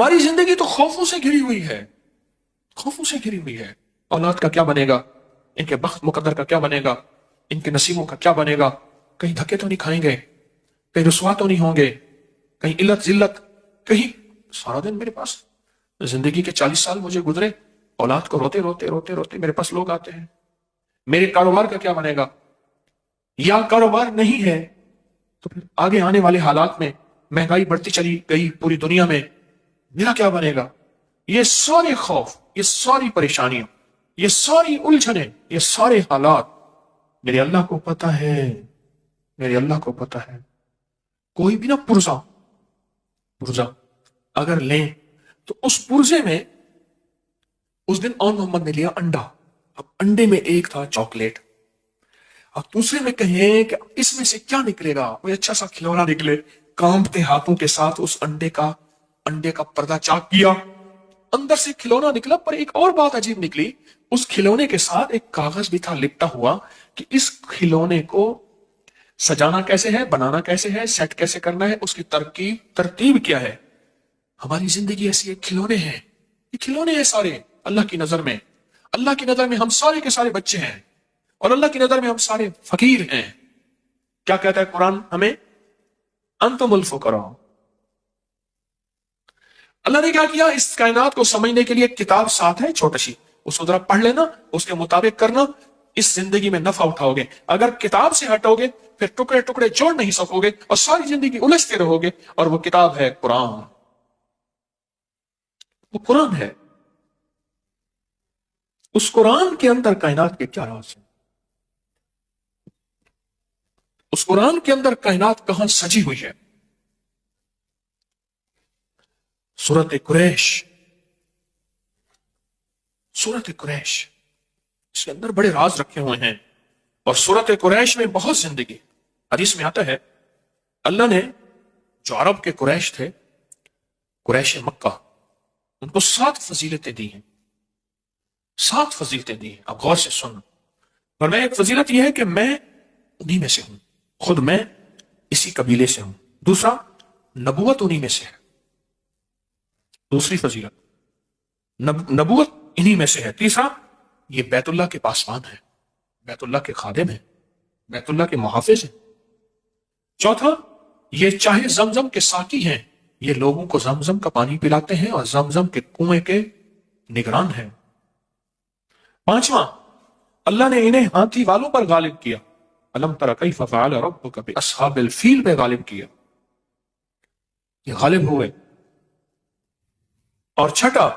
हमारी जिंदगी तो खौफों से घिरी हुई है, खौफों से घिरी हुई है। औलाद का क्या बनेगा, इनके बख्त मुकद्दर का क्या बनेगा, इनके नसीबों का क्या बनेगा, कहीं धक्के तो नहीं खाएंगे, कहीं रुसवा तो नहीं होंगे, कहीं इल्लत जिल्लत, कहीं। सारा दिन मेरे पास जिंदगी के 40 साल मुझे गुजरे, औलाद को रोते रोते रोते रोते मेरे पास लोग आते हैं, मेरे कारोबार का क्या बनेगा, या कारोबार नहीं है तो फिर आगे आने वाले हालात में महंगाई बढ़ती चली गई पूरी दुनिया में, मेरा क्या बनेगा। ये सारे खौफ, ये सारी परेशानियां, ये सारी उलझने, ये सारे हालात मेरे अल्लाह को पता है, मेरे अल्लाह को पता है। कोई भी ना पुर्जा अगर लें तो उस पुर्जे में, उस दिन ऑन मोहम्मद ने लिया अंडा, अब अंडे में एक था चॉकलेट, अब दूसरे में कहें कि इसमें से क्या निकलेगा, कोई अच्छा सा खिलौना निकले। कांपते हाथों के साथ उस अंडे का पर्दा चाक किया, अंदर से खिलौना निकला। पर एक और बात अजीब निकली, उस खिलौने के साथ एक कागज भी था लिपटा हुआ कि इस खिलौने को सजाना कैसे है, बनाना कैसे है, सेट कैसे करना है, उसकी तरतीब क्या है। हमारी जिंदगी ऐसी है, खिलौने हैं, ये खिलौने हैं सारे अल्लाह की नजर में। अल्लाह की नजर में हम सारे के सारे बच्चे हैं और अल्लाह की नजर में हम सारे फकीर हैं। क्या कहता है कुरान हमें, अंतुमुल फुकरा। अल्लाह ने क्या किया, इस कायनात को समझने के लिए एक किताब साथ है छोटी सी, उसको जरा पढ़ लेना, उसके मुताबिक करना, इस जिंदगी में नफा उठाओगे। अगर किताब से हटोगे फिर टुकड़े टुकड़े जोड़ नहीं सकोगे और सारी जिंदगी उलझते रहोगे। और वो किताब है कुरान, वो कुरान है। उस कुरान के अंदर कायनात के क्या राज है, उस कुरान के अंदर कायनात कहां सजी हुई है। सूरत कुरैश, सूरत कुरैश, इसके अंदर बड़े राज रखे हुए हैं। और सूरत कुरैश में बहुत जिंदगी, हदीस में आता है अल्लाह ने जो अरब के कुरैश थे, कुरैश मक्का, उनको 7 फजीलतें दी हैं, 7 फजीलतें दी हैं। अब गौर से सुन, और मैं एक फजीलत यह है कि मैं उन्हीं में से हूं, खुद मैं इसी कबीले से हूं। दूसरा, नबूवत उन्हीं में से है, दूसरी फजीलत नबूवत इन्हीं में से है। तीसरा, ये बैतुल्लाह के पासवान है, बैतुल्लाह के खादिम है, बैतुल्लाह के मुहाफिज है। चौथा, ये चाहे जमजम के साकी हैं, ये लोगों को जमजम का पानी पिलाते हैं और जमजम के कुएं के निगरान हैं। पांचवा, अल्लाह ने इन्हें हाथी वालों पर गालिब किया, अलम तरा कैफ़ फ़अल रब्बुका बिअस्हाबिल फील पे गालिब किया, ये गालिब हुए। और छठा,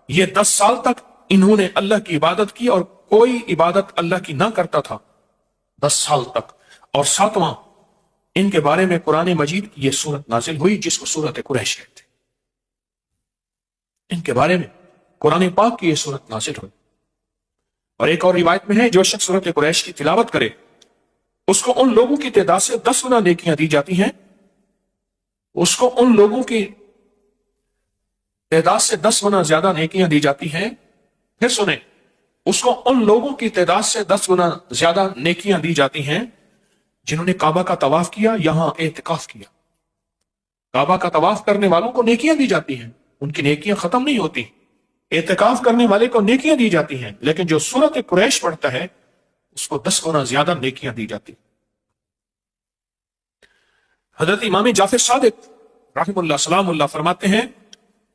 ये 10 साल तक इन्होंने अल्लाह की इबादत की और कोई इबादत अल्लाह की ना करता था, 10 साल तक। और सातवां, इनके बारे में कुरान मजीद की यह सूरत नाजिल हुई जिसको सूरत कुरैश कहते, इनके बारे में कुरान पाक की यह सूरत नाजिल हुई। और एक और रिवायत में है, जो शख्स सूरत कुरैश की तिलावत करे उसको उन लोगों की तादाद से 10 गुना नेकियां दी जाती हैं, उसको उन लोगों की तादाद से 10 गुना ज्यादा नेकियां दी जाती हैं। फिर सुने, उसको उन लोगों की तादाद से 10 गुना ज्यादा नेकियां दी जाती हैं जिन्होंने काबा का तवाफ किया, यहां एतिकाफ किया। काबा का तवाफ करने वालों को नेकियां दी जाती हैं, उनकी नेकियां खत्म नहीं होती। एतिकाफ करने वाले को नेकियां दी जाती हैं, लेकिन जो सूरत कुरैश पढ़ता है उसको 10 गुना ज्यादा नेकियां दी जाती। हजरत इमाम जाफर सादिक रहमतुल्लाह सलामुल्लाह फरमाते हैं,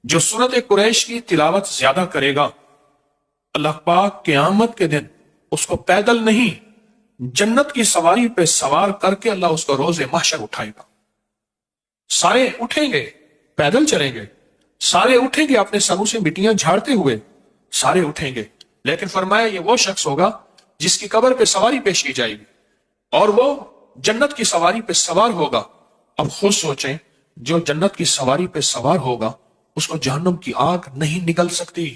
जो सूरत कुरैश की तिलावत ज्यादा करेगा, अल्लाह पाक क़यामत के दिन उसको पैदल नहीं, जन्नत की सवारी पे सवार करके अल्लाह उसको रोज़े महशर उठाएगा। सारे उठेंगे, पैदल चलेंगे, सारे उठेंगे अपने सरों से मिट्टियां झाड़ते हुए, सारे उठेंगे। लेकिन फरमाया ये वो शख्स होगा जिसकी कब्र पे सवारी पेश की जाएगी और वो जन्नत की सवारी पे सवार होगा। अब खुद सोचें, जो जन्नत की सवारी पे सवार होगा उसको जहन्नम की आग नहीं निगल सकती,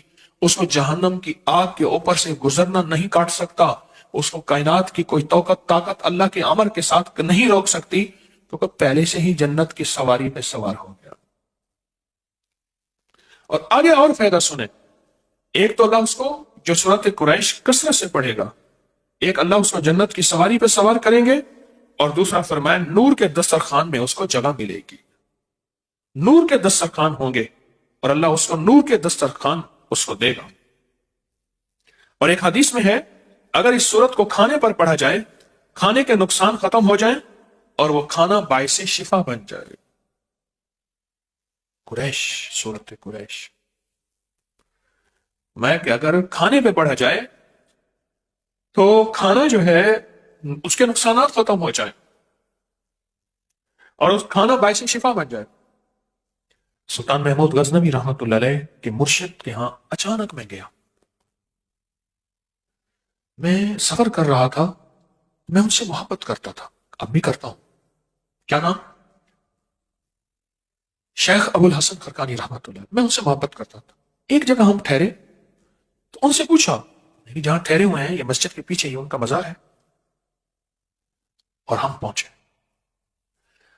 उसको जहन्नम की आग के ऊपर से गुजरना नहीं काट सकता, उसको कायनात की कोई ताकत अल्लाह के अमर के साथ नहीं रोक सकती, तो पहले से ही जन्नत की सवारी पे सवार हो गया। और आगे और फायदा सुने, एक तो अल्लाह उसको जो सूरत कुरैश कसरत से पढ़ेगा, एक अल्लाह उसको जन्नत की सवारी पे सवार करेंगे, और दूसरा फरमाया नूर के दस्तरखान में उसको जगह मिलेगी। नूर के दस्तरखान होंगे, اور اللہ اس کو نور کے دسترخوان اس کو دے گا. اور ایک حدیث میں ہے اگر اس سورت کو کھانے پر پڑھا جائے کھانے کے نقصان ختم ہو جائیں اور وہ کھانا باعث شفا بن جائے. قریش، سورت قریش میں کہ اگر کھانے پہ پڑھا جائے تو کھانا جو ہے اس کے نقصانات ختم ہو جائے اور اس کھانا باعث شفا بن جائے. سلطان محمود غزنوی رحمت اللہ علیہ کے مرشد کے ہاں اچانک میں گیا. میں سفر کر رہا تھا، میں ان سے محبت کرتا تھا، اب بھی کرتا ہوں. کیا نام؟ شیخ ابو الحسن خرقانی رحمت اللہ. میں ان سے محبت کرتا تھا. ایک جگہ ہم ٹھہرے تو ان سے پوچھا جہاں ٹھہرے ہوئے ہیں یہ مسجد کے پیچھے ہی ان کا مزار ہے، اور ہم پہنچے.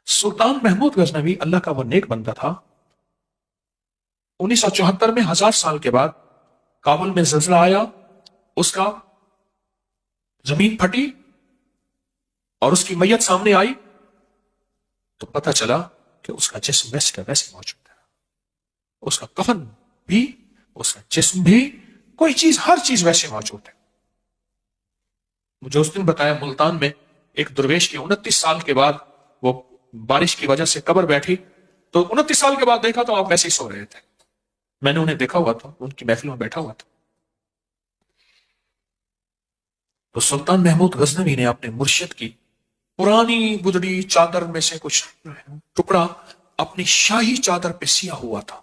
سلطان محمود غزنوی اللہ کا وہ نیک بندہ تھا. 1974 میں 1000 سال کے بعد کابل میں زلزلہ آیا، اس کا زمین پھٹی اور اس کی میت سامنے آئی تو پتہ چلا کہ اس کا جسم ویسے کا ویسے موجود ہے. اس کا کفن بھی، اس کا جسم بھی، کوئی چیز، ہر چیز ویسے موجود ہے. مجھے اس دن بتایا ملتان میں ایک درویش کی 29 سال کے بعد وہ بارش کی وجہ سے قبر بیٹھی تو 29 سال کے بعد دیکھا تو آپ ویسے ہی سو رہے تھے. میں نے انہیں دیکھا ہوا تھا، ان کی محفل میں بیٹھا ہوا تھا. تو سلطان محمود غزنوی نے اپنے مرشد کی پرانی گدڑی چادر میں سے کچھ ٹکڑا اپنی شاہی چادر پہ سیا ہوا تھا،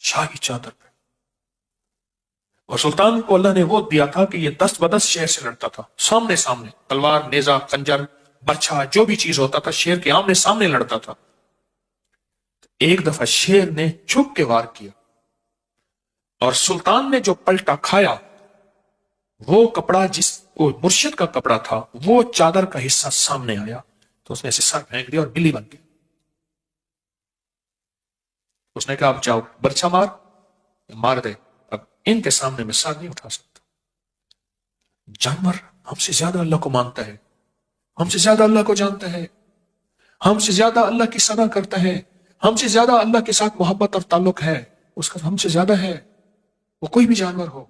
شاہی چادر پہ. اور سلطان کو اللہ نے وہ دیا تھا کہ یہ دست بدست شیر سے لڑتا تھا، سامنے سامنے، تلوار، نیزہ، خنجر، برچھا، جو بھی چیز ہوتا تھا شیر کے آمنے سامنے لڑتا تھا. ایک دفعہ شیر نے چھپ کے وار کیا اور سلطان نے جو پلٹا کھایا وہ کپڑا، جس وہ مرشد کا کپڑا تھا، وہ چادر کا حصہ سامنے آیا تو اس نے ایسے سر پھینک دیا اور بلی بن گئی. اس نے کہا اب جاؤ برچھا مار دے، اب ان کے سامنے میں سر نہیں اٹھا سکتا. جانور ہم سے زیادہ اللہ کو مانتا ہے، ہم سے زیادہ اللہ کو جانتا ہے، ہم سے زیادہ اللہ کی ثنا کرتا ہے، ہم سے زیادہ اللہ کے ساتھ محبت اور تعلق ہے اس کا، ہم سے زیادہ ہے. وہ کوئی بھی جانور ہو،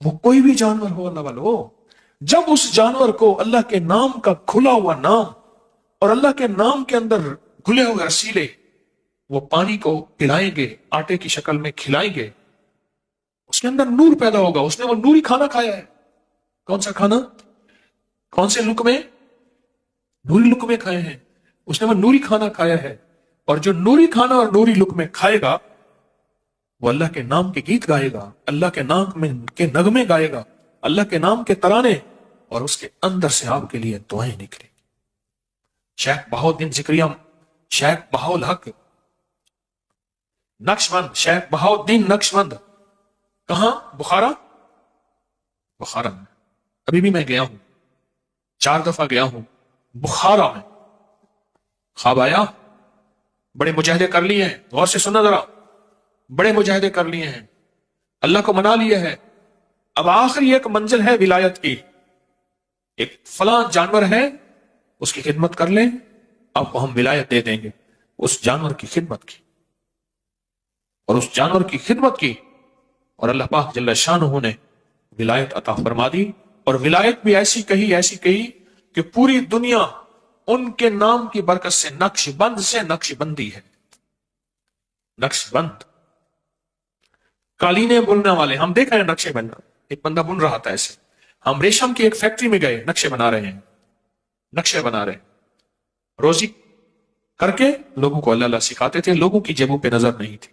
وہ کوئی بھی جانور ہو اللہ والو، جب اس جانور کو اللہ کے نام کا کھلا ہوا نام اور اللہ کے نام کے اندر گھلے ہوئے رسیلے وہ پانی کو پلائیں گے، آٹے کی شکل میں کھلائیں گے، اس کے اندر نور پیدا ہوگا. اس نے وہ نوری کھانا کھایا ہے. کون سا کھانا؟ کون سے لقمے؟ نوری لقمے کھائے ہیں. اس نے وہ نوری کھانا کھایا ہے. اور جو نوری کھانا اور نوری لقمے کھائے گا وہ اللہ کے نام کے گیت گائے گا، اللہ کے نام کے نغمے گائے گا، اللہ کے نام کے ترانے، اور اس کے اندر سے آپ کے لیے دعائیں نکلیں. شیخ بہاؤالدین ذکریہ، شیخ بہاءالحق نقشبند، شیخ بہاؤالدین نقشبند، کہاں؟ بخارا میں. ابھی بھی میں گیا ہوں، 4 دفعہ گیا ہوں بخارا میں. خواب آیا، بڑے مجاہدے کر لیے ہیں، غور سے سننا ذرا، بڑے مجاہدے کر لیے ہیں، اللہ کو منا لیا ہے. اب آخری ایک منزل ہے ولایت کی، ایک فلاں جانور ہے اس کی خدمت کر لیں، آپ کو ہم ولایت دے دیں گے. اس جانور کی خدمت کی اور اس جانور کی خدمت کی اور اللہ پاک جل شانہ نے ولایت عطا فرما دی. اور ولایت بھی ایسی کہی کہ پوری دنیا ان کے نام کی برکت سے نقش بندی ہے. نقش بند، قالینیں بننے والے، ہم دیکھ رہے ہیں نقشے بننا. ایک بندہ بن رہا تھا ایسے، ہم ریشم کی ایک فیکٹری میں گئے، نقشے بنا رہے ہیں، روزی کر کے لوگوں کو اللہ سکھاتے تھے، لوگوں کی جیبوں پہ نظر نہیں تھی.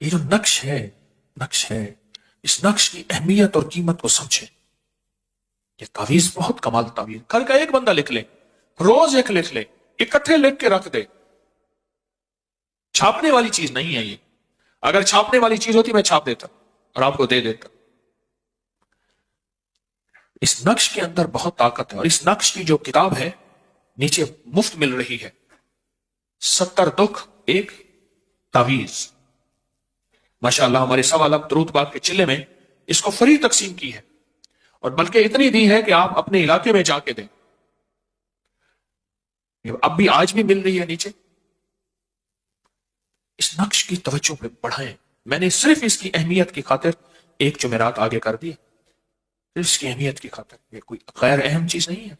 یہ جو نقش ہے اس نقش کی اہمیت اور قیمت کو سمجھے. یہ تعویذ بہت کمال تعویذ، گھر کا ایک بندہ لکھ لے، روز ایک لکھ لے، اکٹھے لکھ کے رکھ دے. چھاپنے والی چیز نہیں ہے یہ، اگر چھاپنے والی چیز ہوتی میں چھاپ دیتا اور آپ کو دے دیتا. اس نقش کے اندر بہت طاقت ہے. اور اس نقش کی جو کتاب ہے نیچے مفت مل رہی ہے، 70 دکھ ایک تعویذ. ماشاءاللہ ہمارے سوا لب درود پاک کے چلے میں اس کو فری تقسیم کی ہے، اور بلکہ اتنی دی ہے کہ آپ اپنے علاقے میں جا کے دیں. اب بھی آج بھی مل رہی ہے نیچے. اس نقش کی توجہ پہ بڑھائیں. میں نے صرف اس کی اہمیت کی خاطر ایک جمعرات آگے کر دی، اس کی اہمیت کی خاطر. یہ کوئی غیر اہم چیز نہیں ہے.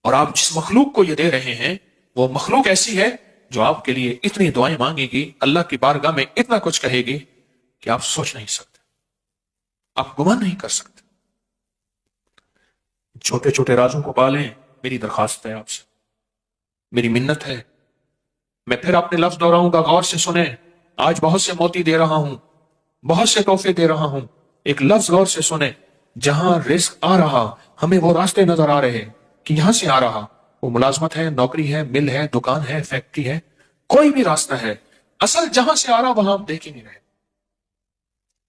اور آپ جس مخلوق کو یہ دے رہے ہیں وہ مخلوق ایسی ہے جو آپ کے لیے اتنی دعائیں مانگے گی، اللہ کی بارگاہ میں اتنا کچھ کہے گی کہ آپ سوچ نہیں سکتے، آپ گمان نہیں کر سکتے. چھوٹے چھوٹے رازوں کو پالیں. میری درخواست ہے آپ سے، میری منت ہے. میں پھر اپنے لفظ دہراؤں گا، غور سے سنیں. آج بہت سے موتی دے رہا ہوں، بہت سے تحفے دے رہا ہوں. ایک لفظ غور سے سنیں. جہاں رزق آ رہا، ہمیں وہ راستے نظر آ رہے کہ یہاں سے آ رہا. وہ ملازمت ہے، نوکری ہے، مل ہے، دکان ہے، فیکٹری ہے، کوئی بھی راستہ ہے. اصل جہاں سے آ رہا وہاں ہم دیکھ ہی نہیں رہے.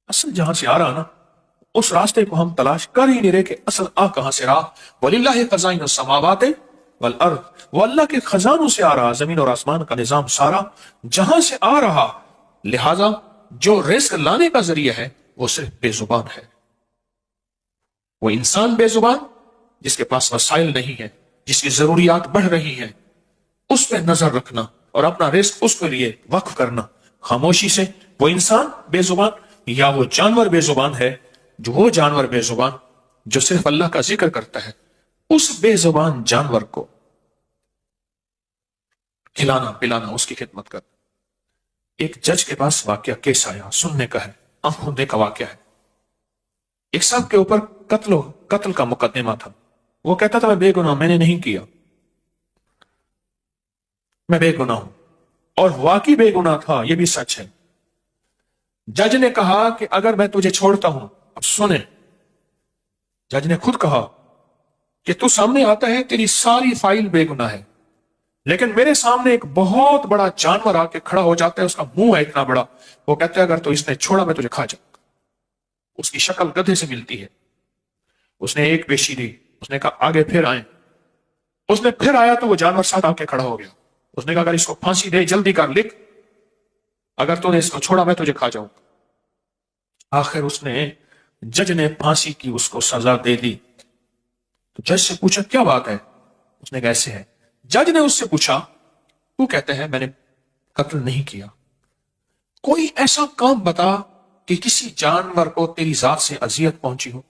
اصل جہاں سے آ رہا نا اس راستے کو ہم تلاش کر ہی نہیں رہے کہ اصل آ کہاں سے رہا. وَلِلَّهِ خَزَائِنُ السَّمَاوَاتِ وَالْأَرْضِ. وہ اللہ کے خزانوں سے آ رہا، زمین اور آسمان کا نظام سارا جہاں سے آ رہا. لہذا جو رزق لانے کا ذریعہ ہے وہ صرف بے زبان ہے. وہ انسان بے زبان جس کے پاس وسائل نہیں ہے، جس کی ضروریات بڑھ رہی ہیں، اس پہ نظر رکھنا اور اپنا رزق اس کے لیے وقف کرنا خاموشی سے. وہ انسان بے زبان یا وہ جانور بے زبان ہے. جو وہ جانور بے زبان جو صرف اللہ کا ذکر کرتا ہے، اس بے زبان جانور کو کھلانا پلانا، اس کی خدمت کرنا. ایک جج کے پاس واقعہ کیس آیا، سننے کا ہے، آنکھوں دیکھا واقعہ ہے. ایک صاحب کے اوپر قتل کا مقدمہ تھا. وہ کہتا تھا میں بے گناہ، میں نے نہیں کیا، میں بے گناہ ہوں. اور واقعی بے گناہ تھا، یہ بھی سچ ہے. جج نے کہا کہ اگر میں تجھے چھوڑتا ہوں، اب سنیں، جج نے خود کہا کہ تو سامنے آتا ہے، تیری ساری فائل بے گناہ ہے، لیکن میرے سامنے ایک بہت بڑا جانور آ کے کھڑا ہو جاتا ہے، اس کا منہ ہے اتنا بڑا. وہ کہتا ہے اگر تو اس نے چھوڑا میں تجھے کھا جاؤں. اس کی شکل گدھے سے ملتی ہے. اس نے ایک پیشی دی، اس نے کہا آگے پھر آئیں. اس نے پھر آیا تو وہ جانور ساتھ آ کے کھڑا ہو گیا. اس نے کہا اگر اس کو پھانسی دے، جلدی کر، لکھ، اگر تو نے اس کو چھوڑا میں تجھے کھا جاؤں. آخر جج نے پھانسی کی اس کو سزا دے دی. تو جج سے پوچھا کیا بات ہے؟ اس نے کہا ایسے ہے. جج نے اس سے پوچھا تو کہتے ہیں میں نے قتل نہیں کیا، کوئی ایسا کام بتا کہ کسی جانور کو تیری ذات سے اذیت پہنچی ہو.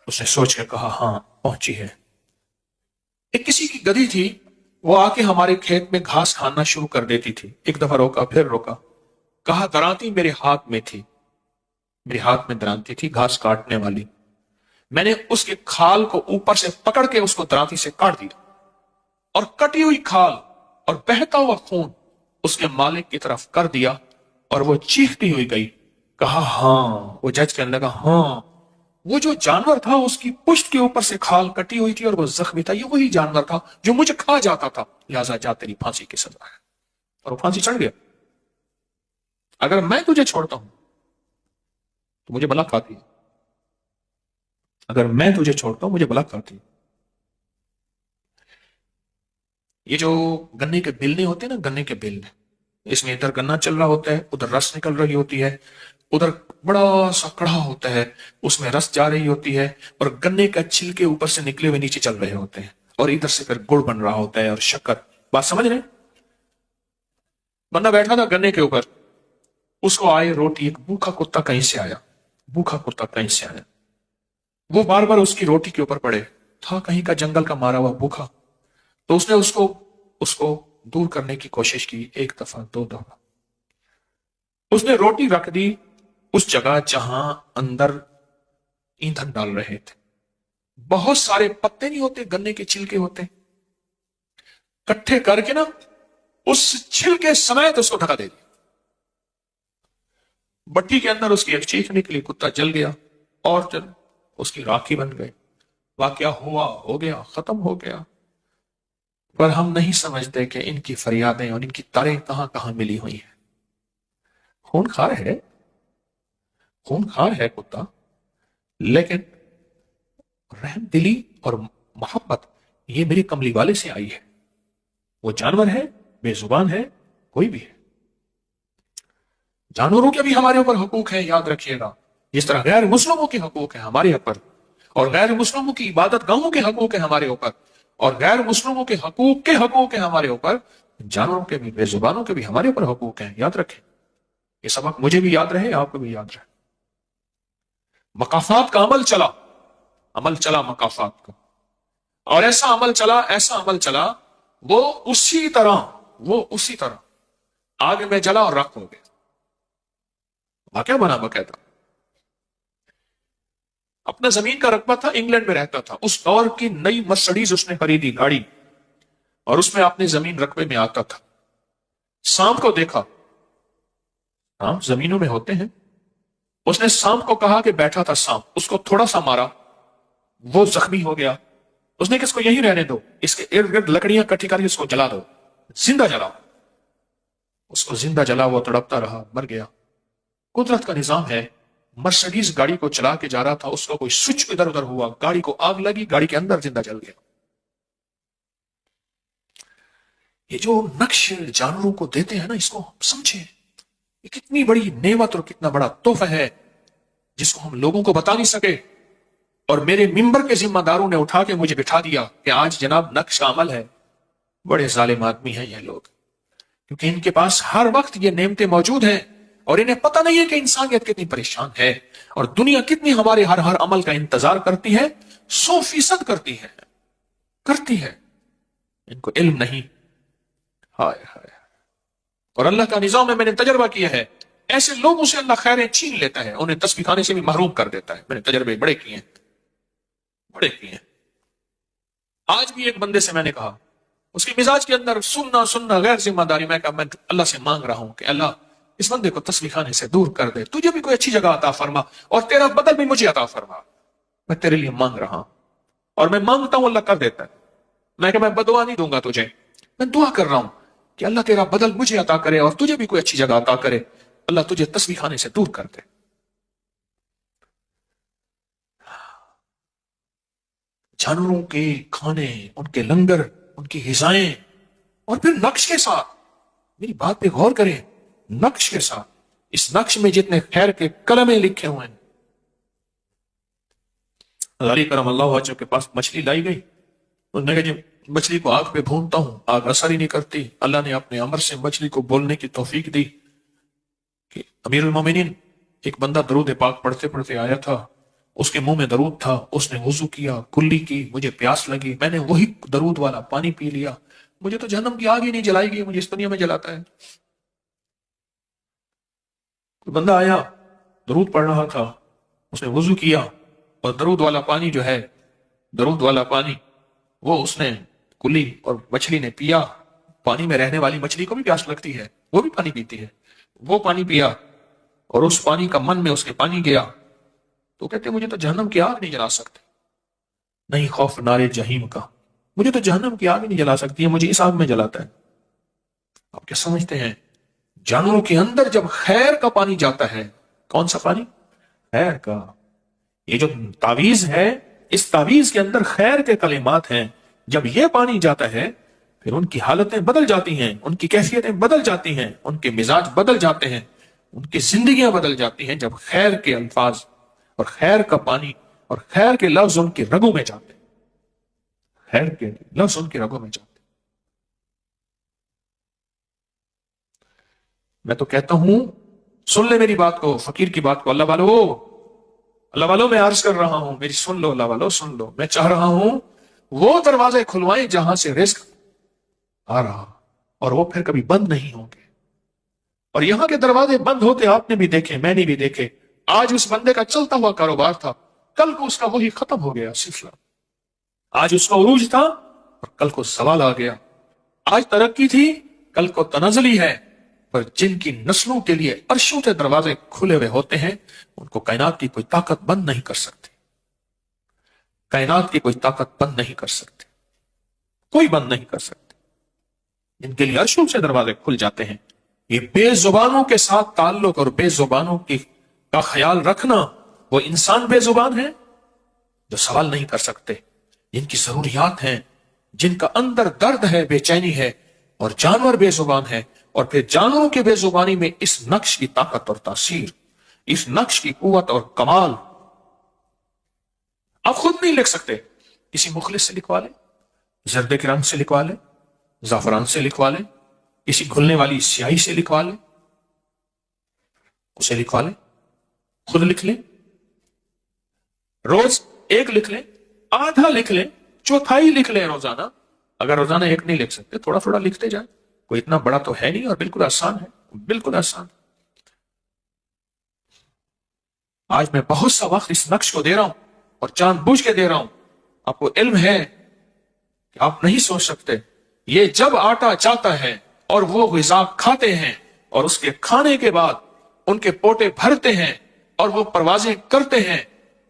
اس نے سوچ کے کہا ہاں پہنچی ہے. ایک کسی کی گدھی تھی، وہ آ کے ہمارے کھیت میں گھاس کھانا شروع کر دیتی تھی. ایک دفعہ روکا، پھر روکا، کہا درانتی میرے ہاتھ میں تھی، میرے ہاتھ میں درانتی تھی گھاس کاٹنے والی. میں نے اس کے کھال کو اوپر سے پکڑ کے اس کو درانتی سے کاٹ دیا، اور کٹی ہوئی کھال اور بہتا ہوا خون اس کے مالک کی طرف کر دیا، اور وہ چیختی ہوئی گئی. کہا ہاں، وہ جج کہنے لگا ہاں، وہ جو جانور تھا اس کی پشت کے اوپر سے کھال کٹی ہوئی تھی اور وہ زخمی تھا، یہ وہی جانور تھا جو مجھے کھا جاتا تھا. لہذا جا تیری پھانسی کی سزا ہے. اور وہ پھانسی چڑھ گیا. اگر میں تجھے چھوڑتا ہوں تو مجھے بلا کھاتی ہے، اگر میں تجھے چھوڑتا ہوں مجھے بلا کھاتی ہے. یہ جو گنے کے بیلنے ہوتے ہیں نا، گنے کے بیلنے، اس میں ادھر گنا چل رہا ہوتا ہے، ادھر رس نکل رہی ہوتی ہے، ادھر بڑا سا کڑھا ہوتا ہے، اس میں رس جا رہی ہوتی ہے، اور گنے کا چھلکے اوپر سے نکلے ہوئے نیچے چل رہے ہوتے ہیں، اور ادھر سے پھر گڑ بن رہا ہوتا ہے اور شکر. بات سمجھ رہے؟ بندہ بیٹھا تھا گنے کے اوپر، اس کو آئے روٹی. ایک بھوکا کتا کہیں سے آیا، بھوکا کتا کہیں سے آیا. وہ بار بار اس کی روٹی کے اوپر پڑے تھا، کہیں کا جنگل کا مارا ہوا بھوکا. تو اس نے اس کو دور کرنے کی کوشش کی. ایک دفعہ، دو دفعہ اس نے روٹی رکھ دی اس جگہ جہاں اندر ایندھن ڈال رہے تھے. بہت سارے پتے نہیں ہوتے، گنے کے چھلکے ہوتے، کٹھے کر کے نا اس چھلکے سمیت اس کو ڈھکا دے دیا. بٹی کے اندر اس کی ایک چیخ نکلی، کتا جل گیا اور اس کی راکھی بن گئی. واقعہ ہو گیا، ختم ہو گیا. پر ہم نہیں سمجھتے کہ ان کی فریادیں اور ان کی تاریں کہاں کہاں ملی ہوئی ہیں. خونخوار ہے کتا، لیکن رحم دلی اور محبت یہ میری کملی والے سے آئی ہے. وہ جانور ہے، بے زبان ہے، کوئی بھی ہے. جانوروں کے بھی ہمارے اوپر حقوق ہیں، یاد رکھیے گا. جس طرح غیر مسلموں کے حقوق ہیں ہمارے اوپر، اور غیر مسلموں کی عبادت گاہوں کے حقوق ہیں ہمارے اوپر، اور غیر مسلموں کے حقوق ہیں ہمارے اوپر. जानवरों के भी, बेजुबानों के भी हमारे ऊपर हुकूक हैं, याद रखें। ये सबक मुझे भी याद रहे, आपको भी याद रहे। मकाफात का अमल चला मकाफात का, और ऐसा अमल चला, वो उसी तरह आग में जला और राख हो गया। वाकया बना बकायदा। अपना जमीन का रकबा था, इंग्लैंड में रहता था, उस दौर की नई मर्सिडीज उसने खरीदी गाड़ी, और उसमें अपनी जमीन रकबे में आता था। सांप को देखा, सांप जमीनों में होते हैं, उसने सांप को कहा कि बैठा था सांप, उसको थोड़ा सा मारा, वो जख्मी हो गया। उसने कि इसको यहीं रहने दो, इसके इर्द गिर्द लकड़ियां इकट्ठी करके इसको जला दो, जिंदा जलाओ। उसको जिंदा जला, वो तड़पता रहा, मर गया। कुदरत का निजाम है, मर्सिडीज गाड़ी को चला के जा रहा था, उसका कोई स्विच इधर उधर हुआ, गाड़ी को आग लगी, गाड़ी के अंदर जिंदा जल गया। ये जो नक्श जानवरों को देते हैं ना, इसको हम समझे, ये कितनी बड़ी नेमत और कितना बड़ा तोहफा है, जिसको हम लोगों को बता नहीं सके। और मेरे मिंबर के जिम्मेदारों ने उठा के मुझे बिठा दिया कि आज जनाब नक्श का अमल है। बड़े जालिम आदमी हैं ये लोग, क्योंकि इनके पास हर वक्त ये नेमतें मौजूद हैं, और इन्हें पता नहीं है कि इंसानियत कितनी परेशान है, और दुनिया कितनी हमारे हर अमल का इंतजार करती है, 100% करती है। इनको इल्म नहीं। हाय हाय। और अल्लाह का निजाम है, मैंने तजर्बा किया है, ऐसे लोगों से अल्लाह खैरें छीन लेता है, उन्हें तस्बीह खाने से भी महरूम कर देता है। मैंने तजर्बे बड़े किए हैं। आज भी एक बंदे से मैंने कहा, उसके मिजाज के अंदर सुनना गैर जिम्मेदारी। मैं अल्लाह से मांग रहा हूं कि अल्लाह इस बंदे को तस्बीह खाने से दूर कर दे, तुझे भी कोई अच्छी जगह अता फरमा, और तेरा बदल भी मुझे अता फरमा। मैं तेरे लिए मांग रहा हूं, और मैं मांगता हूं, अल्लाह कर देता है। मैं बदुआ नहीं दूंगा तुझे, मैं दुआ कर रहा हूं कि अल्लाह तेरा बदल मुझे अता करे, और तुझे भी कोई अच्छी जगह अता करे, अल्लाह तुझे तस्बीह खाने से दूर कर दे। जानवरों के खाने, उनके लंगर, उनकी हिजाएं, और फिर नक्श के साथ, मेरी बात पे गौर करें, नक्श के साथ, इस नक्श में जितने खैर के कलमे लिखे हुए हैं। अली करम अल्लाह वजह के पास मछली लाई गई, उसने कहा जी मछली को आग पे भूनता हूं, आग असर ही नहीं करती। अल्लाह ने अपने अमर से मछली को बोलने की तौफीक दी कि अमीरुल मोमिनीन, एक बंदा दरूद पाक पढ़ते पढ़ते आया था, उसके मुंह में दरूद था, उसने वुजू किया, कुल्ली की, मुझे प्यास लगी, मैंने वही दरूद वाला पानी पी लिया, मुझे तो जहन्नम की आग ही नहीं जलाएगी, मुझे इस दुनिया में जलाता है। कोई बंदा आया, दरूद पढ़ रहा था, उसने वुजू किया, और दरूद वाला पानी जो है, दरूद वाला पानी वो उसने, कुल्ली और मछली ने पिया। पानी में रहने वाली मछली को भी प्यास लगती है, वो भी पानी पीती है। वो पानी पिया, और उस पानी का मन में उसके पानी गया, तो कहते मुझे तो जहन्नम की आग नहीं जला सकते, नहीं खौफ नारे जहीम का, मुझे तो जहन्नम की आग नहीं जला सकती है, मुझे इस आग में जलाता है। आप क्या समझते हैं, जानवरों के अंदर जब खैर का पानी जाता है, कौन सा पानी? खैर का। ये जो तावीज है, इस तावीज के अंदर खैर के कलिमात हैं, जब ये पानी जाता है, फिर उनकी हालतें बदल जाती हैं, उनकी कैफियतें बदल जाती हैं, उनके मिजाज बदल जाते हैं, उनकी जिंदगियां बदल जाती हैं, जब खैर के अल्फाज और खैर का पानी और खैर के लफ्ज उनकी रगों में जाते, खैर के लफ्ज उनकी रगों में जाते। मैं तो कहता हूं, सुन ले मेरी बात को, फकीर की बात को। अल्लाह वालों मैं अर्ज कर रहा हूं, मेरी सुन लो, अल्लाह वालों सुन लो। मैं चाह रहा हूं वो दरवाजे खुलवाएं जहां से रिस्क आ रहा, और वो फिर कभी बंद नहीं होंगे। और यहां के दरवाजे बंद होते आपने भी देखे, मैंने भी देखे। आज उस बंदे का चलता हुआ कारोबार था, कल को उसका वही खत्म हो गया सिलसिला। आज उसका उरूज था, और कल को सवाल आ गया। आज तरक्की थी, कल को तनज़ली है। पर जिनकी नस्लों के लिए अर्शों के दरवाजे खुले हुए होते हैं, उनको कायनात की कोई ताकत बंद नहीं कर सकती। कायनात की कोई ताकत बंद नहीं कर सकती, कोई बंद नहीं कर सकती। जिनके लिए अर्शों से दरवाजे खुल जाते हैं। ये बेजुबानों के साथ ताल्लुक और बेजुबानों की का ख्याल रखना, वो इंसान बेजुबान है जो सवाल नहीं कर सकते, जिनकी जरूरियात हैं, जिनका अंदर दर्द है, बेचैनी है, और जानवर बेजुबान है। और फिर जानवरों के बेजुबानी में इस नक्श की ताकत और तासीर, इस नक्श की कुव्वत और कमाल आप खुद नहीं लिख सकते। किसी मुखलिस से लिखवा ले, जर्दे के रंग से लिखवा ले, जाफरान से लिखवा ले, किसी घुलने वाली स्याही से लिखवा ले, उसे लिखवा ले, खुद लिख ले, रोज एक लिख ले, आधा लिख ले, चौथाई लिख ले रोजाना। अगर रोजाना एक नहीं लिख सकते, थोड़ा थोड़ा लिखते जाए, कोई इतना बड़ा तो है नहीं और बिल्कुल आसान है, बिल्कुल आसान। आज मैं बहुत सा वक्त इस नक्श को दे रहा हूं और जानबूझ के दे रहा हूं। आपको इल्म है कि आप नहीं सोच सकते, ये जब आटा जाता है और वो ग़िज़ा खाते हैं और उसके खाने के बाद उनके पोटे भरते हैं और वो परवाजें करते हैं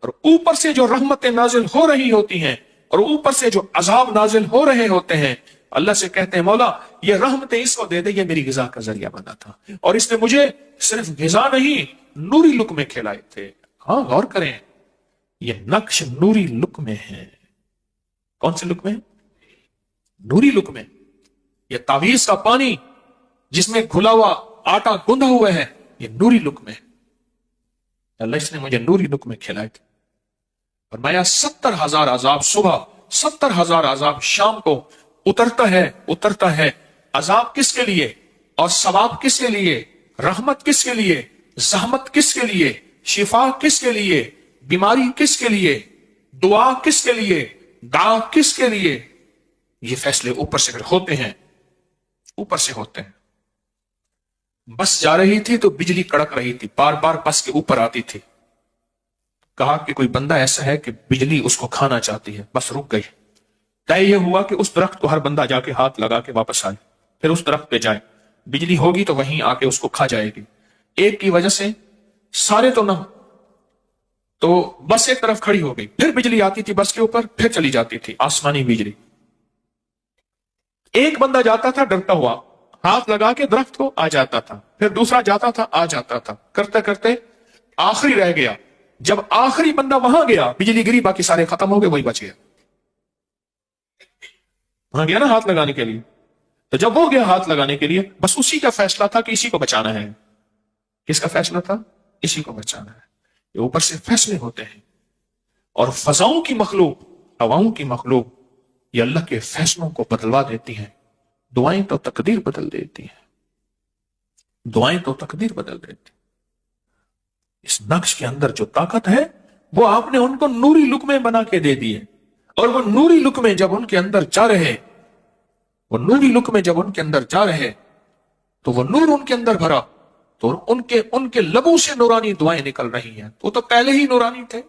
और ऊपर से जो रहमतें नाजिल हो रही होती हैं और ऊपर से जो अजाब नाजिल हो रहे होते हैं, अल्लाह से कहते हैं मौला ये रहमतें इसको दे दे, ये मेरी ग़िज़ा का जरिया बना था और इसने मुझे सिर्फ ग़िज़ा नहीं नूरी लुक़मे खिलाए थे। हाँ, गौर करें, ये नक्श नूरी लुक़मे है। कौन से लुक़मे? नूरी लुक़मे। ये तावीज़ का पानी जिसमें घुला हुआ आटा गूंधा हुआ है, ये नूरी लुक़मे। अल्लाह इसने मुझे नूरी लुक़मे खिलाए थे। फरमाया 70,000 अजाब सुबह, 70,000 अजाब शाम को उतरता है। अजाब किसके लिए और सवाब किसके लिए? रहमत किसके लिए? ज़हमत किसके लिए? शिफा किसके लिए? बीमारी किसके लिए? दुआ किसके लिए? दा किसके लिए? ये फैसले ऊपर से होते हैं, ऊपर से होते हैं। बस जा रही थी तो बिजली कड़क रही थी, बार बार बस के ऊपर आती थी। कहा कि कोई बंदा ऐसा है कि बिजली उसको खाना चाहती है, बस रुक गई। तय यह हुआ कि उस दरख्त को हर बंदा जाके हाथ लगा के वापस आए, फिर उस दरख्त पे जाए, बिजली होगी तो वहीं आके उसको खा जाएगी। एक की वजह से सारे तो ना, तो बस एक तरफ खड़ी हो गई, फिर बिजली आती थी बस के ऊपर, फिर चली जाती थी आसमानी बिजली। एक बंदा जाता था डरता हुआ, हाथ लगा के दरख्त को आ जाता था, फिर दूसरा जाता था आ जाता था, करते करते आखिरी रह गया। जब आखिरी बंदा वहां गया, बिजली गिरी, बाकी सारे खत्म हो गए, वही बच गया। वहां गया ना हाथ लगाने के लिए, तो जब वो गया हाथ लगाने के लिए, बस उसी का फैसला था कि इसी को बचाना है। किसका फैसला था? इसी को बचाना है। ये ऊपर से फैसले होते हैं और फजाओं की मखलूक, हवाओं की मखलूक, ये अल्लाह के फैसलों को बदलवा देती हैं। दुआएं तो तकदीर बदल देती हैं, दुआएं तो तकदीर बदल देती। इस नक्श के अंदर जो ताकत है वो आपने उनको नूरी लुक़मे बना के दे दिए और वो नूरी लुक़मे जब उनके अंदर जा रहे, वो नूरी लुक़मे जब उनके अंदर जा रहे तो वो नूर उनके अंदर भरा, तो उनके लबों से नूरानी दुआएं निकल रही हैं। वो तो पहले ही नूरानी थे,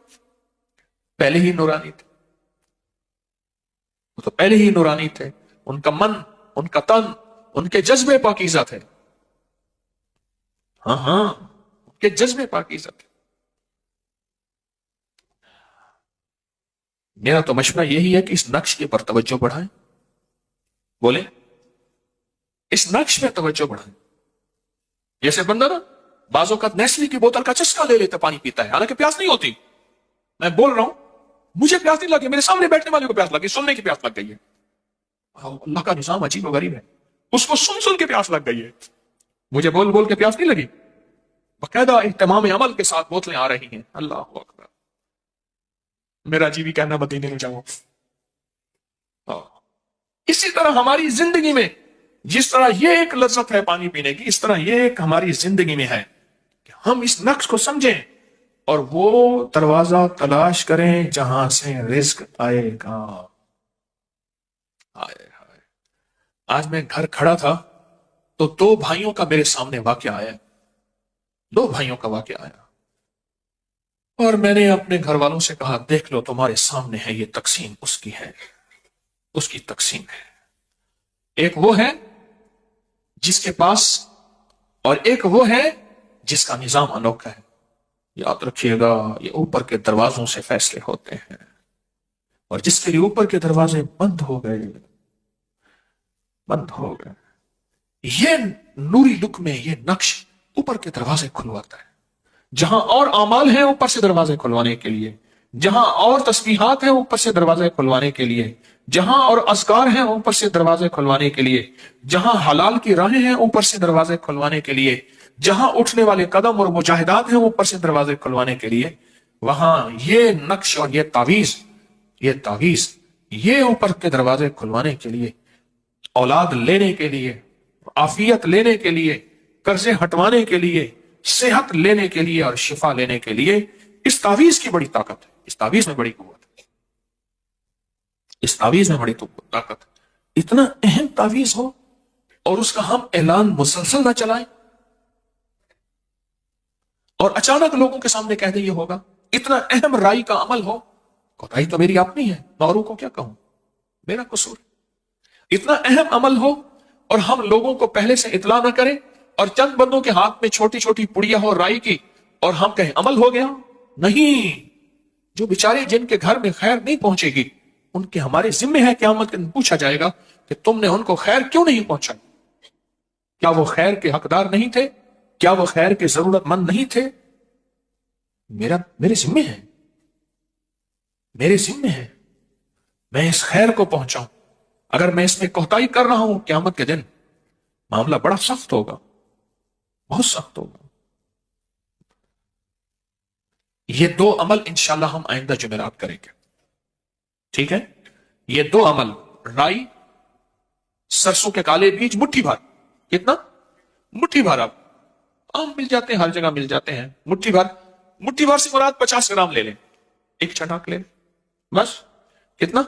पहले ही नूरानी थे, वो तो पहले ही नूरानी थे। उनका मन, उनका तन, उनके जज्बे पाकीज़ा थे। हाँ हाँ, उनके जज्बे पाकीज़ा थे। मेरा तो मशवरा यही है कि इस नक्श के पर तवज्जो बढ़ाएं। बोले, इस नक्श में तवज्जो बढ़ाएं। जैसे बंदा ना बाजों का नेस्ले की बोतल का चस्का ले लेता, पानी पीता है, हालांकि प्यास नहीं होती। मैं बोल रहा हूं, मुझे प्यास नहीं लगी, मेरे सामने बैठने वाले को प्यास लगी, सुनने की प्यास लग गई है। अल्लाह का निजाम अजीब और गरीब है, उसको सुन सुन के प्यास लग गई है। मुझे बोल बोल के प्यास नहीं लगी, बाकायदा इत्माम अमल के साथ बोतलें आ रही हैं। अल्लाह अकबर, मेरा जी भी कहना मदीने में जाओ। इसी तरह हमारी जिंदगी में जिस तरह ये एक लज्जत है पानी पीने की, इस तरह ये एक हमारी जिंदगी में है कि हम इस नक्श को समझें और वो दरवाजा तलाश करें जहां से रिज्क आएगा। आज मैं घर खड़ा था तो दो भाइयों का मेरे सामने वाकया आया, दो भाइयों का वाकया आया और मैंने अपने घर वालों से कहा, देख लो तुम्हारे सामने है, ये तकसीम उसकी है, उसकी तकसीम है। एक वो है जिसके पास और एक वो है जिसका निजाम अनोखा है। याद रखिएगा, ये ऊपर के दरवाजों से फैसले होते हैं और जिसके लिए ऊपर के दरवाजे बंद हो गए, बंद हो गए, ये नूरी लुक में ये नक्श ऊपर के दरवाजे खुलवाता है। जहां और आमाल हैं ऊपर से दरवाजे खुलवाने के लिए, जहां और तस्बीहात हैं ऊपर से दरवाजे खुलवाने के लिए, जहां और अज़कार हैं ऊपर से दरवाजे खुलवाने के लिए, जहां हलाल की राहें हैं ऊपर से दरवाजे खुलवाने के लिए, जहां उठने वाले कदम और मुजाहिदात हैं ऊपर से दरवाजे खुलवाने के लिए, वहां ये नक्श और ये तावीज ये ऊपर के दरवाजे खुलवाने के लिए, औलाद लेने के लिए, आफियत लेने के लिए, कर्जे हटवाने के लिए, सेहत लेने के लिए और शिफा लेने के लिए इस तावीज की बड़ी ताकत है। इस तावीज में बड़ी कुव्वत है। इस तावीज में बड़ी ताकत है। इतना अहम तावीज हो और उसका हम ऐलान मुसलसल ना चलाएं और अचानक लोगों के सामने कह दें ये होगा। इतना अहम राय का अमल हो, कोताही तो मेरी अपनी है, औरों को क्या कहूं, मेरा कसूर। इतना अहम अमल हो और हम लोगों को पहले से इतला ना करें और चंद बंदों के हाथ में छोटी छोटी पुड़िया हो राई की और हम कहें अमल हो गया। नहीं, जो बेचारे जिनके घर में खैर नहीं पहुंचेगी उनके हमारे जिम्मे है, क़यामत के दिन पूछा जाएगा कि तुमने उनको खैर क्यों नहीं पहुंचाई। क्या वो खैर के हकदार नहीं थे? क्या वो खैर के जरूरतमंद नहीं थे? मेरे जिम्मे है, मेरे जिम्मे है मैं इस खैर को पहुंचाऊं। अगर मैं इसमें कोताही कर रहा हूं, क़यामत के दिन मामला बड़ा सख्त होगा, बहुत सख्त होगा। ये दो अमल इंशाल्लाह हम आइंदा जुमेरात करेंगे, ठीक है। ये दो अमल, राई, सरसों के काले बीज मुट्ठी भर, कितना? मुट्ठी भर। अब आम मिल जाते हैं, हर जगह मिल जाते हैं। मुट्ठी भर, मुट्ठी भर से मुराद 50 ग्राम ले लें, एक छटाक ले लें, बस। कितना?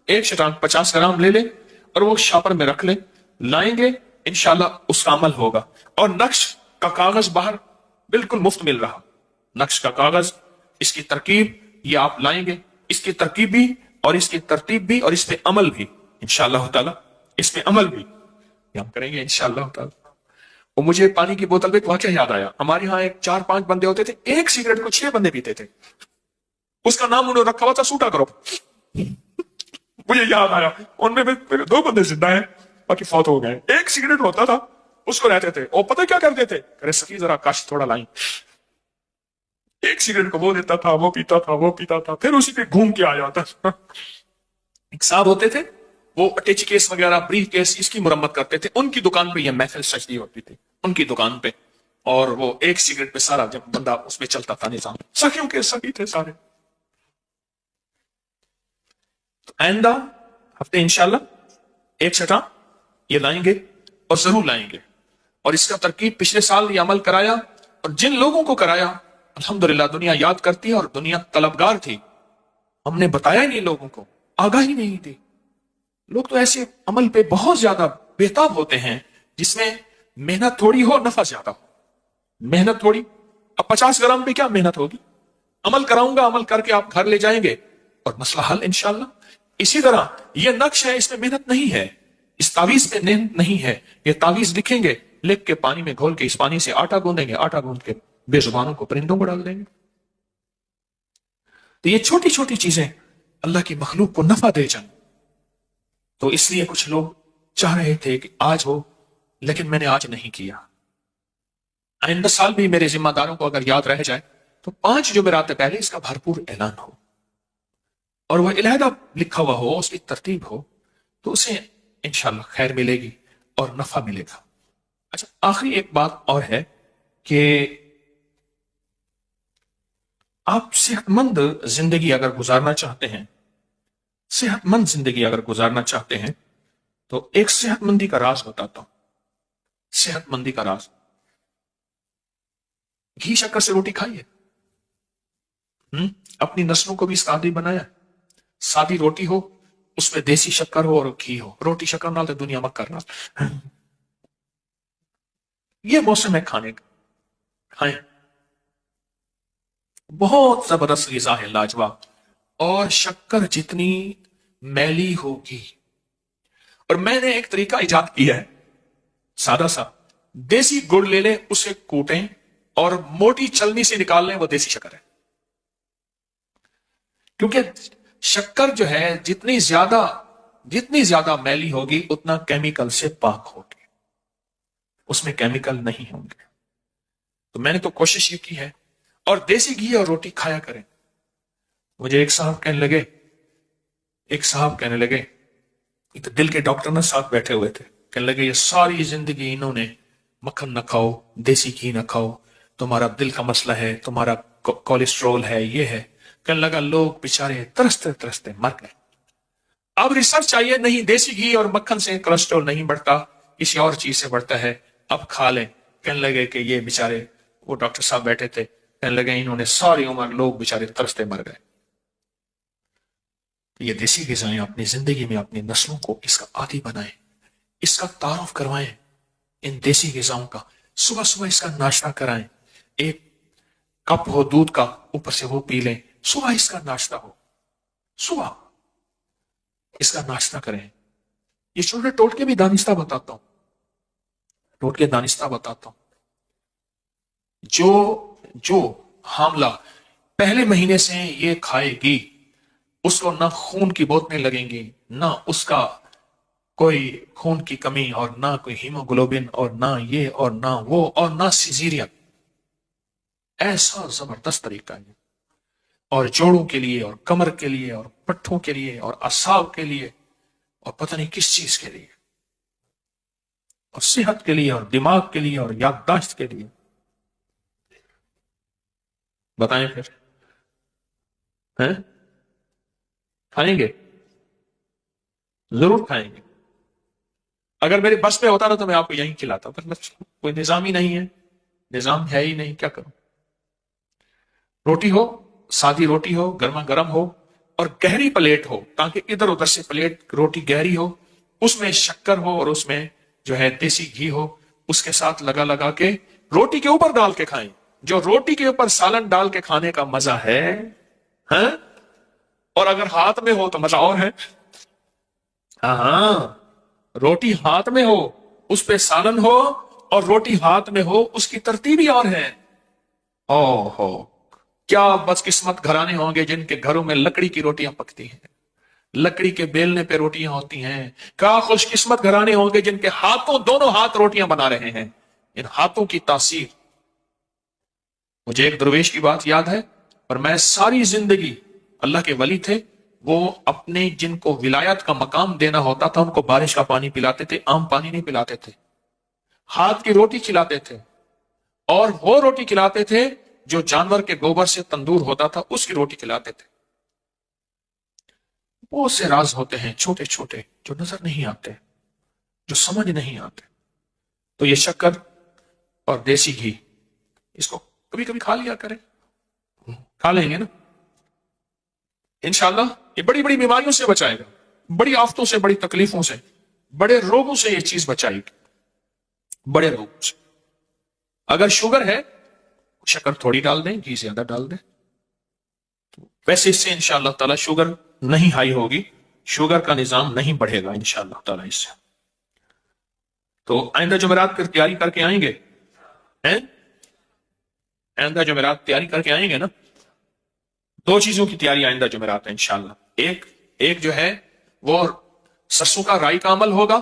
एक छटाक 50 ग्राम ले लें और वो शापर में रख लें। लाएंगे इंशाल्लाह उसका अमल होगा। और नक्श का कागज बाहर बिल्कुल मुफ्त मिल रहा, नक्श का कागज, इसकी तरकीब ये आप लाएंगे, इसकी तरकीब भी और इसकी तरतीब भी और इस पे अमल भी इंशाअल्लाह ताला, इस पे अमल भी ये हम करेंगे इंशाअल्लाह ताला। और मुझे पानी की बोतल पे एक वाकया याद आया। हमारे यहाँ एक 4-5 बंदे होते थे, एक सिगरेट को 6 बंदे पीते थे। उसका नाम उन्होंने रखा हुआ था सूटा करो। मुझे याद आया, उनमें मेरे 2 बंदे जिंदा हैं, बाकी फौत हो गए। एक सिगरेट होता था, उसको रहते थे, और पता क्या करते थे, अरे सखी जरा काश थोड़ा लाई। एक सिगरेट को वो देता था, वो पीता था, वो पीता था, फिर उसी पे घूम के आ जाता था। एक साहब होते थे, वो अटैची केस वगैरह, ब्रीफ केस, इसकी मुरम्मत करते थे। उनकी दुकान पे ये महफिल सजदी होती थी, उनकी दुकान पे। और वो एक सिगरेट पे सारा जब बंदा उसमें चलता था निजाम, सखियों के सखी थे सारे। तो आइंदा हफ्ते इंशाल्लाह एक छठा ये लाएंगे और जरूर लाएंगे। और इसका तरकीब पिछले साल ये अमल कराया, और जिन लोगों को कराया अल्हम्दुलिल्लाह दुनिया याद करती है और दुनिया तलबगार थी। हमने बताया ही नहीं लोगों को, आगाही नहीं दी। लोग तो ऐसे अमल पे बहुत ज्यादा बेताब होते हैं जिसमें मेहनत थोड़ी हो, नफा ज्यादा हो। मेहनत थोड़ी, अब 50 ग्राम पे क्या मेहनत होगी। अमल कराऊंगा, अमल करके आप घर ले जाएंगे और मसला हल इंशाल्लाह। इसी तरह यह नक्श है, इसमें मेहनत नहीं है, इस तावीज पे मेहनत नहीं है। ये तावीज लिखेंगे, लिख के पानी में घोल के इस पानी से आटा गूंदेंगे, आटा गूंद के बेजुबानों को, परिंदों को डाल देंगे। तो ये छोटी छोटी चीजें अल्लाह की मखलूक को नफा दे जाए। तो इसलिए कुछ लोग चाह रहे थे कि आज हो, लेकिन मैंने आज नहीं किया। आइंदा साल भी मेरे जिम्मेदारों को अगर याद रह जाए तो 5 जुमेरात पहले इसका भरपूर ऐलान हो और वह इलाहा लिखा हुआ हो, उसकी तरतीब हो, तो उसे इंशाल्लाह खैर मिलेगी और नफा मिलेगा। अच्छा, आखिरी एक बात और है कि आप सेहतमंद जिंदगी अगर गुजारना चाहते हैं, सेहतमंद जिंदगी अगर गुजारना चाहते हैं, तो एक सेहतमंदी का राज बताता हूं। सेहतमंदी का राज, घी शक्कर से रोटी खाइए। अपनी नस्लों को भी इसका आदी बनाया। सादी रोटी हो, उसमें देसी शक्कर हो और घी हो। रोटी शक्कर नाल तो दुनिया मत करना। ये मौसम है खाने का, खाएं। बहुत जबरदस्त ग़िज़ा है, लाजवाब। और शक्कर जितनी मैली होगी, और मैंने एक तरीका इजाद किया है, सादा सा। देसी गुड़ ले लें, उसे कूटें और मोटी चलनी से निकाल लें, वो देसी शक्कर है। क्योंकि शक्कर जो है जितनी ज्यादा मैली होगी उतना केमिकल से पाक होगी, उसमें केमिकल नहीं होंगे। तो मैंने तो कोशिश ये की है। और देसी घी और रोटी खाया करें। मुझे एक साहब कहने लगे, एक तो दिल के डॉक्टर ना साथ बैठे हुए थे, कहने लगे ये सारी जिंदगी इन्होंने मक्खन न खाओ, देसी घी न खाओ, तुम्हारा दिल का मसला है, तुम्हारा कोलेस्ट्रॉल है, ये है। कहने लगा लोग बेचारे तरसते तरसते मर गए। अब रिसर्च चाहिए, नहीं देसी घी और मक्खन से कोलेस्ट्रॉल नहीं बढ़ता, किसी और चीज से बढ़ता है, अब खा लें। कहने लगे कि ये बेचारे, वो डॉक्टर साहब बैठे थे, कहने लगे इन्होंने सारी उम्र लोग बेचारे तरसते मर गए। ये देसी ग़िज़ाएं अपनी जिंदगी में अपनी नस्लों को इसका आदी बनाएं, इसका तारुफ करवाएं, इन देसी ग़िज़ाओं का। सुबह सुबह इसका नाश्ता कराएं, एक कप हो दूध का, ऊपर से वो पी लें। सुबह इसका नाश्ता हो, सुबह इसका नाश्ता करें। ये छोटे टोटके भी दानिस्ता बताता हूं, टोटके दानिस्ता बताता हूं। जो हामला पहले महीने से ये खाएगी, उसको ना खून की बोतलें लगेंगी, ना उसका कोई खून की कमी, और ना कोई हीमोग्लोबिन, और ना ये और ना वो, और ना सिजेरियन। ऐसा जबरदस्त तरीका है। और जोड़ों के लिए, और कमर के लिए, और पट्ठों के लिए, और असाब के लिए, और पता नहीं किस चीज के लिए, और सेहत के लिए, और दिमाग के लिए, और याददाश्त के लिए। बताएं फिर, हैं? खाएंगे? जरूर खाएंगे। अगर मेरे बस में होता ना तो मैं आपको यहीं खिलाता, पर बस कोई निजाम ही नहीं है, निजाम है ही नहीं, क्या करूं। रोटी हो, सादी रोटी हो, गर्मा गर्म हो, और गहरी प्लेट हो, ताकि इधर उधर से प्लेट रोटी गहरी हो, उसमें शक्कर हो, और उसमें जो है देसी घी हो, उसके साथ लगा लगा के रोटी के ऊपर डाल के खाएं। जो रोटी के ऊपर सालन डाल के खाने का मजा है? और अगर हाथ में हो तो मजा और है। हाँ, रोटी हाथ में हो, उस पे सालन हो, और रोटी हाथ में हो, उसकी तरतीब ही और है। ओहो, क्या बदकिस्मत घराने होंगे जिनके घरों में लकड़ी की रोटियां पकती हैं, लकड़ी के बेलने पे रोटियां होती हैं। क्या खुशकिस्मत घराने होंगे जिनके हाथों, दोनों हाथ रोटियां बना रहे हैं। इन हाथों की तासीर। मुझे एक दरवेश की बात याद है, और मैं सारी जिंदगी, अल्लाह के वली थे, वो अपने जिनको विलायत का मकाम देना होता था उनको बारिश का पानी पिलाते थे, आम पानी नहीं पिलाते थे। हाथ की रोटी खिलाते थे, और वो रोटी खिलाते थे जो जानवर के गोबर से तंदूर होता था, उसकी रोटी खिलाते थे। बहुत से राज होते हैं छोटे छोटे जो नजर नहीं आते, जो समझ नहीं आते। तो ये शक्कर और देसी घी, इसको कभी कभी खा लिया करें। खा लेंगे ना इंशाअल्लाह। ये बड़ी बड़ी बीमारियों से बचाएगा, बड़ी आफतों से, बड़ी तकलीफों से, बड़े रोगों से ये चीज बचाएगी, बड़े रोगों से। अगर शुगर है, शक्कर थोड़ी डाल दें, घी ज्यादा डाल दें। वैसे इससे इंशाअल्लाह ताला शुगर नहीं हाई होगी, शुगर का निजाम नहीं बढ़ेगा इंशाअल्लाह ताला इससे। तो आइंदा जुमेरात फिर तैयारी करके आएंगे, हैं? आइंदा जुमेरात तैयारी करके आएंगे ना। दो चीजों की तैयारी आइंदा जुमेरात है इंशाअल्लाह। एक जो है वो सरसों का राई का अमल होगा,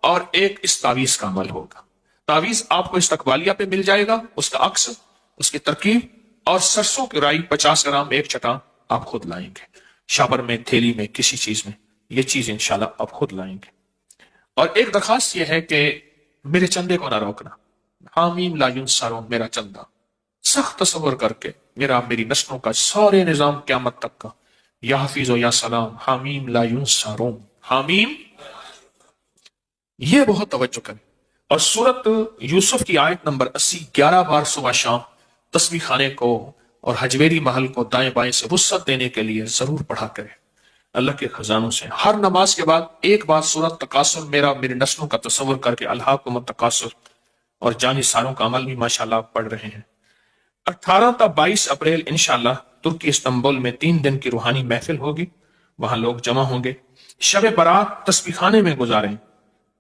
और एक इस तावीज का अमल होगा। तावीज आपको इस्तकबालिया पे मिल जाएगा, उसका अक्स, उसकी तरकीब, और सरसों की राई 50 ग्राम, एक चटा आप खुद लाएंगे, शाबर में, थैली में, किसी चीज में। ये चीज इंशाल्लाह आप खुद लाएंगे। और एक दरखास्त यह है कि मेरे चंदे को ना रोकना। हामीम ला युनसरून, मेरा चंदा सख्त तस्वर करके, मेरी नस्लों का सारे निजाम क्यामत तक का, या हफीजो या सलाम, हामीम ला युनसरून, हामीम। ये बहुत तवज्जो करें। और सूरत यूसुफ की आयत नंबर 80 11 बार सुबह शाम तस्बीह खाने को और हजवेरी महल को दाएं बाएं से वुसअत देने के लिए जरूर पढ़ा करें। अल्लाह के खजानों से हर नमाज के बाद एक बार सूरत तकासुर, मेरी नस्लों का तस्वर करके, अल्हाकुम तकासुर, और जानी सारों का अमल भी माशाल्लाह पढ़ रहे हैं। 18 ता 22 अप्रैल इंशाल्लाह तुर्की इस्तांबुल में 3 दिन की रूहानी महफिल होगी, वहां लोग जमा होंगे। शब बारात तस्बीह खाने में गुजारें,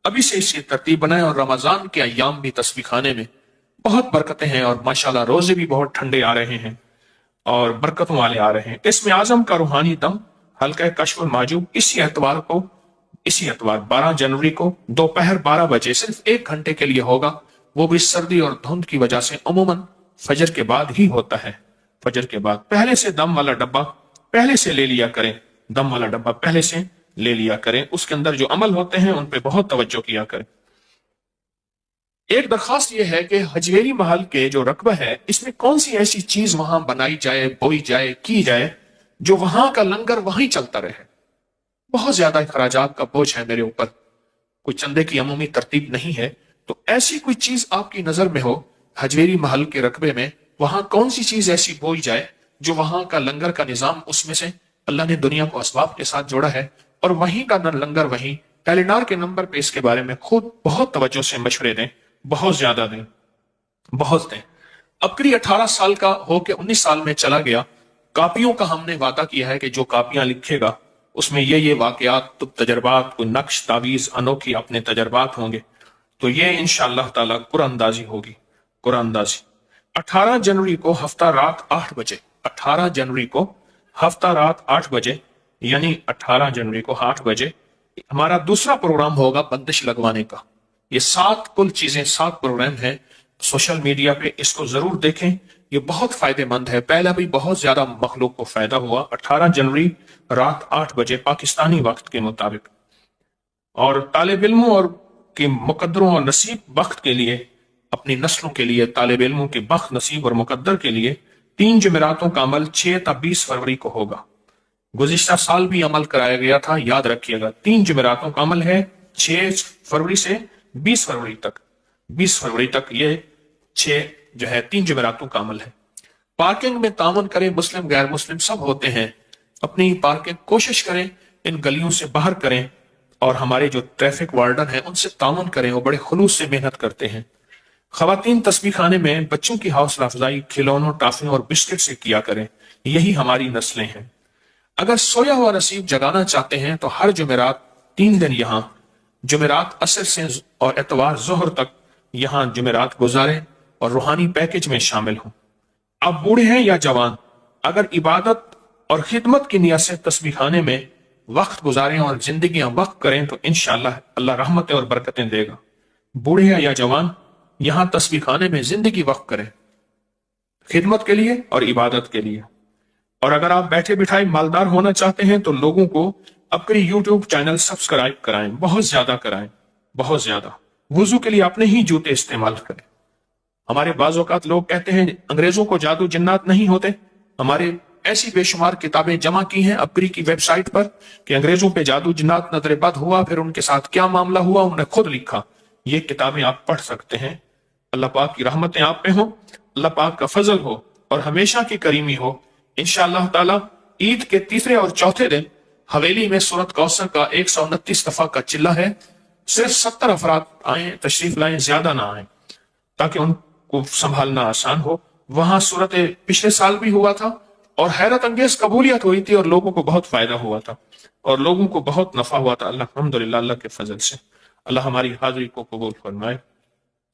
अभी से इसकी तरतीब बनाएं। और रमजान के अय्याम भी तस्बीह खाने में बहुत बरकतें हैं, और माशाल्लाह रोजे भी बहुत ठंडे आ रहे हैं और बरकतों वाले आ रहे हैं। इसमें आजम का रूहानी दम हल्का कश्फुल माजूब इसी एतवार 12 जनवरी को दोपहर 12 बजे सिर्फ 1 घंटे के लिए होगा। वो भी सर्दी और धुंध की वजह से अमूमन फजर के बाद ही होता है। फजर के बाद पहले से दम वाला डब्बा पहले से ले लिया करें, दम वाला डब्बा पहले से ले लिया करें। उसके अंदर जो अमल होते हैं उन पे बहुत तवज्जो किया करें। एक दरखास्त यह है कि हजवेरी महल के जो रकबा है, इसमें कौन सी ऐसी चीज वहां बनाई जाए, बोई जाए, की जाए, जो वहां का लंगर वहीं चलता रहे। बहुत ज्यादा खराजात का बोझ है मेरे ऊपर, कोई चंदे की अमूमी तरतीब नहीं है। तो ऐसी कोई चीज आपकी नजर में हो हजवेरी महल के रकबे में, वहां कौन सी चीज ऐसी बोई जाए जो वहां का लंगर का निजाम, उसमें से अल्लाह ने दुनिया को असबाब के साथ जोड़ा है और वहीं का न लंगर वहीं। टेलीनार के नंबर पे इसके बारे में खुद बहुत तवज्जो से मशवरे दें, बहुत ज्यादा दें, बहुत दें। अब करीब 18 साल का होके 19 साल में चला गया। कापियों का हमने वादा किया है कि जो कापियां लिखेगा उसमें ये वाकयात, तजर्बात, कोई नक्श तावीज अनोखी अपने तजर्बात होंगे। तो ये इंशाअल्लाह ताला कुरानंदाजी होगी, कुरानंदाजी। 18 जनवरी को हफ्ता रात 8 बजे, 18 जनवरी को हफ्ता रात 8 बजे, यानी 18 जनवरी को 8 बजे हमारा दूसरा प्रोग्राम होगा बंदिश लगवाने का। ये 7 कुल चीजें, 7 प्रोग्राम है सोशल मीडिया पे, इसको जरूर देखें, ये बहुत फायदेमंद है। पहला भी बहुत ज्यादा मखलूक को फायदा हुआ। 18 जनवरी रात 8 बजे पाकिस्तानी वक्त के मुताबिक। और तालिब इल्मों और के मुकद्दरों और नसीब वक्त के लिए, अपनी नस्लों के लिए, तालिब इल्मों के बख्त नसीब और मुकद्दर के लिए 3 जुमेरातों का अमल 6 ता 20 फरवरी को होगा। गुज़िश्ता साल भी अमल कराया गया था, याद रखिएगा। 3 जुमेरातों का अमल है 6 फरवरी से 20 फरवरी तक, 20 फरवरी तक ये 6 जो है 3 जुमेरातों का अमल है। पार्किंग में तावन करें, मुस्लिम गैर मुस्लिम सब होते हैं। अपनी पार्किंग कोशिश करें इन गलियों से बाहर करें और हमारे जो ट्रैफिक वार्डन है उनसे तावन करें, वो बड़े खुलूस से मेहनत करते हैं। खवातीन तस्बीह खाने में बच्चों की हौसला अफजाई खिलौनों, टाफियों और बिस्किट से किया करें, यही हमारी नस्लें हैं। अगर सोया हुआ नसीब जगाना चाहते हैं तो हर जुमेरात 3 दिन यहाँ, जुमेरात असर से और एतवार जोहर तक यहाँ जुमेरात गुजारें और रूहानी पैकेज में शामिल हों। आप बूढ़े हैं या जवान, अगर इबादत और खिदमत की नियत से तस्बीह खाने में वक्त गुजारें और जिंदगियां वक्त करें तो इंशाअल्लाह अल्लाह रहमतें और बरकतें देगा। बूढ़े हैं या जवान, यहां तस्बीह खाने में जिंदगी वक्त करें खिदमत के लिए और इबादत के लिए। और अगर आप बैठे बिठाए मालदार होना चाहते हैं तो लोगों को अपने यूट्यूब चैनल सब्सक्राइब कराएं, बहुत ज्यादा कराएं, बहुत ज्यादा। वुजू के लिए अपने ही जूते इस्तेमाल करें। हमारे बाज़ औक़ात लोग कहते हैं अंग्रेजों को जादू जिन्नात नहीं होते। हमारे ऐसी बेशुमार किताबें जमा की हैं अपरी की वेबसाइट पर कि अंग्रेजों पे जादू जिन्नात नजर बद हुआ, फिर उनके साथ क्या मामला हुआ, उन्होंने खुद लिखा। ये किताबें आप पढ़ सकते हैं। अल्लाह पाक की रहमतें आप पे हो, अल्लाह पाक का फजल हो और हमेशा की करीमी हो। इंशाअल्लाह ताला ईद के तीसरे और चौथे दिन हवेली में सूरत कौसर का 129 दफा का चिल्ला है। सिर्फ 70 अफराद आए, तशरीफ लाएं, ज्यादा ना आए, ताकि उनको संभालना आसान हो। वहां सूरत पिछले साल भी हुआ था और हैरत अंगेज कबूलियत हुई थी और लोगों को बहुत फायदा हुआ था और लोगों को बहुत नफा हुआ था। अल्हम्दुलिल्लाह, अल्लाह के फजल से अल्लाह हमारी हाजिरी को कबूल फरमाए,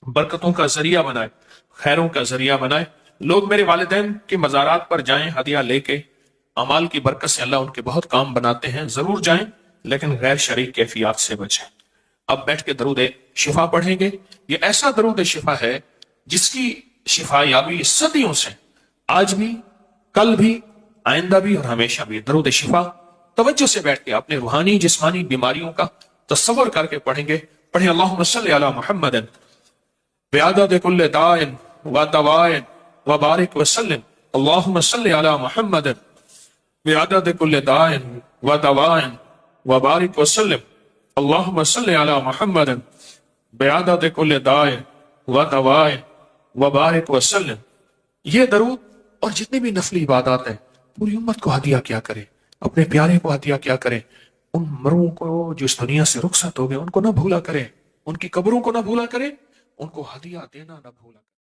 बरकतों का जरिया बनाए, खैरों का जरिया बनाए। लोग मेरे वालिदैन के मज़ारात पर जाएं हदिया लेके, अमाल की बरकत से अल्लाह उनके बहुत काम बनाते हैं। जरूर जाएं, लेकिन गैर शरीक कैफियत से बचें। अब बैठ के दरूद शिफा पढ़ेंगे। ये ऐसा दरूद शिफा है जिसकी शिफा याबी सदियों से, आज भी, कल भी, आइंदा भी और हमेशा भी। दरूद शिफा तवज्जो से बैठ के अपने रूहानी जिस्मानी बीमारियों का तस्वर करके पढ़ेंगे। पढ़े अल्लाहुम्मा सल्ली अला मुहम्मद बिअदद कुल्ल दाइन व दवाइन व बारिक वसल्लिम। अल्लाहुम्मा सल्ली अला मुहम्मद बिअदद कुल्ल दाइन व दवाइन व बारिक वसल्लिम। अल्लाहुम्मा सल्ली अला मुहम्मद बिअदद कुल्ल दाइन व दवाइन व बारिक वसल्लिम। ये दरूद और जितनी भी नफली इबादत है पूरी उम्मत को हदिया क्या करें, अपने प्यारे को हदिया क्या करें। उन मरों को जो इस दुनिया से रुखसत हो गए उनको ना भूला करें, उनकी कब्रों को ना भूला करें, उनको हदिया देना ना भूला करें।